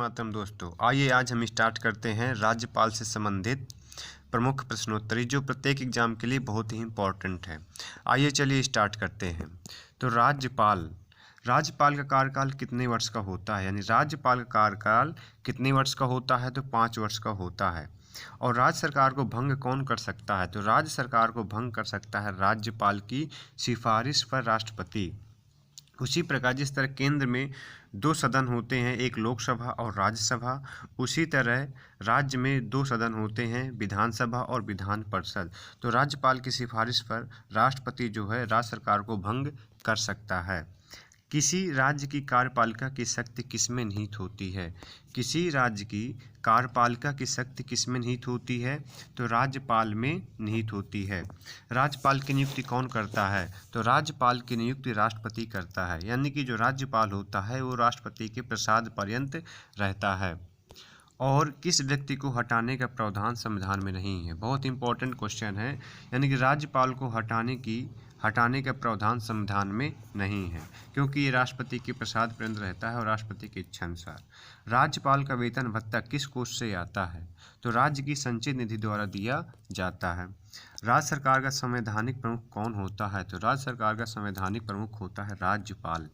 मातरम दोस्तों, आइए आज हम स्टार्ट करते हैं राज्यपाल से संबंधित प्रमुख प्रश्नोत्तरी जो प्रत्येक एग्जाम के लिए बहुत ही इम्पोर्टेंट है। आइए चलिए स्टार्ट करते हैं। तो राज्यपाल का कार्यकाल कितने वर्ष का होता है, यानी राज्यपाल का कार्यकाल कितने वर्ष का होता है? तो 5 वर्ष का होता है। और राज्य सरकार को भंग कौन कर सकता है? तो राज्य सरकार को भंग कर सकता है राज्यपाल की सिफारिश पर राष्ट्रपति। उसी प्रकार जिस तरह केंद्र में 2 सदन होते हैं, एक लोकसभा और राज्यसभा, उसी तरह राज्य में 2 सदन होते हैं, विधानसभा और विधान परिषद। तो राज्यपाल की सिफारिश पर राष्ट्रपति जो है राज्य सरकार को भंग कर सकता है। किसी राज्य की कार्यपालिका की शक्ति किसमें निहित होती है? किसी राज्य की कार्यपालिका की शक्ति किसमें निहित होती है? तो राज्यपाल में निहित होती है। राज्यपाल की नियुक्ति कौन करता है? तो राज्यपाल की नियुक्ति राष्ट्रपति करता है, यानी कि जो राज्यपाल होता है वो राष्ट्रपति के प्रसाद पर्यंत रहता है। और किस व्यक्ति को हटाने का प्रावधान संविधान में नहीं है? बहुत इंपॉर्टेंट क्वेश्चन है, यानी कि राज्यपाल को हटाने का प्रावधान संविधान में नहीं है, क्योंकि ये राष्ट्रपति के प्रसाद पर्यंत रहता है और राष्ट्रपति की इच्छा अनुसार। राज्यपाल का वेतन भत्ता किस कोष से आता है? तो राज्य की संचित निधि द्वारा दिया जाता है। राज्य सरकार का संवैधानिक प्रमुख कौन होता है? तो राज्य सरकार का संवैधानिक प्रमुख होता है राज्यपाल।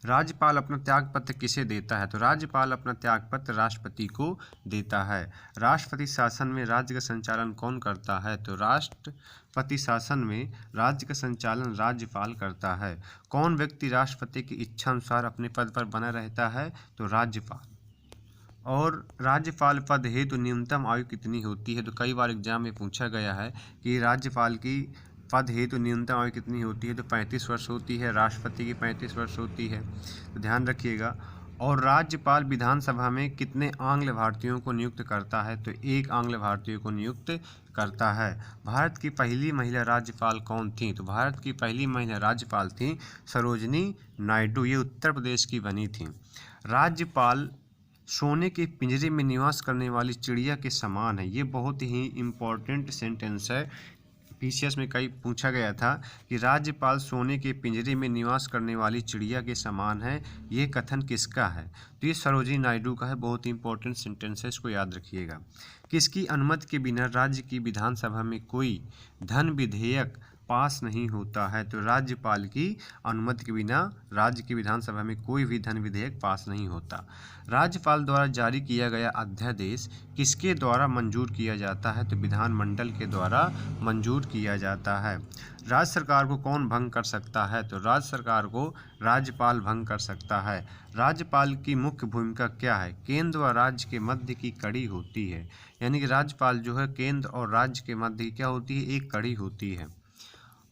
राज्यपाल अपना त्यागपत्र किसे देता है? तो राज्यपाल अपना त्यागपत्र राष्ट्रपति को देता है। राष्ट्रपति शासन में राज्य का संचालन कौन करता है? तो राष्ट्रपति शासन में राज्य का संचालन राज्यपाल करता है। कौन व्यक्ति राष्ट्रपति की इच्छा अनुसार अपने पद पर बना रहता है? तो राज्यपाल। और राज्यपाल पद हेतु न्यूनतम आयु कितनी होती है? तो कई बार एग्जाम में पूछा गया है कि राज्यपाल की पद हेतु न्यूनतम आयु कितनी होती है? तो 35 वर्ष होती है। राष्ट्रपति की 35 वर्ष होती है, तो ध्यान रखिएगा। और राज्यपाल विधानसभा में कितने आंग्ल भारतीयों को नियुक्त करता है? तो 1 आंग्ल भारतीय को नियुक्त करता है। भारत की पहली महिला राज्यपाल कौन थी? तो भारत की पहली महिला राज्यपाल थी सरोजिनी नायडू, ये उत्तर प्रदेश की बनी थी। राज्यपाल सोने के पिंजरे में निवास करने वाली चिड़िया के समान है। ये बहुत ही इम्पोर्टेंट सेंटेंस है, पीसीएस में कई पूछा गया था कि राज्यपाल सोने के पिंजरे में निवास करने वाली चिड़िया के समान है। ये कथन किसका है? तो ये सरोजिनी नायडू का है। बहुत ही इंपॉर्टेंट सेंटेंस है, इसको याद रखिएगा। किसकी अनुमति के बिना राज्य की विधानसभा में कोई धन विधेयक पास नहीं होता है? तो राज्यपाल की अनुमति के बिना राज्य की विधानसभा में कोई भी धन विधेयक पास नहीं होता। राज्यपाल द्वारा जारी किया गया अध्यादेश किसके द्वारा मंजूर किया जाता है? तो विधानमंडल के द्वारा मंजूर किया जाता है। राज्य सरकार को कौन भंग कर सकता है? तो राज्य सरकार को राज्यपाल भंग कर सकता है। राज्यपाल की मुख्य भूमिका क्या है? केंद्र व राज्य के मध्य की कड़ी होती है, यानी कि राज्यपाल जो है केंद्र और राज्य के मध्य की क्या होती है? एक कड़ी होती है।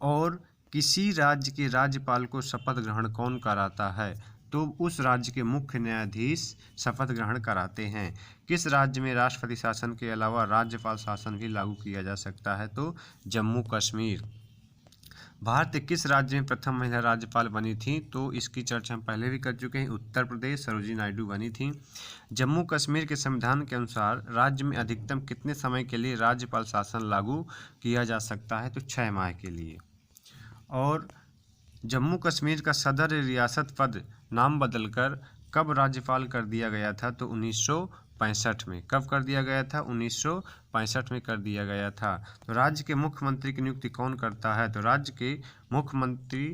और किसी राज्य के राज्यपाल को शपथ ग्रहण कौन कराता है? तो उस राज्य के मुख्य न्यायाधीश शपथ ग्रहण कराते हैं। किस राज्य में राष्ट्रपति शासन के अलावा राज्यपाल शासन भी लागू किया जा सकता है? तो जम्मू कश्मीर। भारत के किस राज्य में प्रथम महिला राज्यपाल बनी थी? तो इसकी चर्चा हम पहले भी कर चुके हैं। उत्तर प्रदेश, सरोजिनी नायडू बनी थी। जम्मू कश्मीर के संविधान के अनुसार राज्य में अधिकतम कितने समय के लिए राज्यपाल शासन लागू किया जा सकता है? तो 6 माह के लिए। और जम्मू कश्मीर का सदर रियासत पद नाम बदलकर कब राज्यपाल कर दिया गया था? तो 1965 में। कब कर दिया गया था? 1965 में कर दिया गया था। तो राज्य के मुख्यमंत्री की नियुक्ति कौन करता है? तो राज्य के मुख्यमंत्री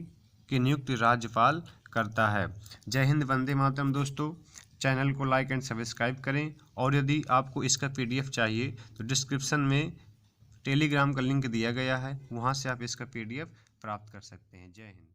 की नियुक्ति राज्यपाल करता है। जय हिंद, वंदे मातरम दोस्तों। चैनल को लाइक एंड सब्सक्राइब करें, और यदि आपको इसका PDF चाहिए तो डिस्क्रिप्शन में टेलीग्राम का लिंक दिया गया है, वहाँ से आप इसका PDF प्राप्त कर सकते हैं। जय हिंद।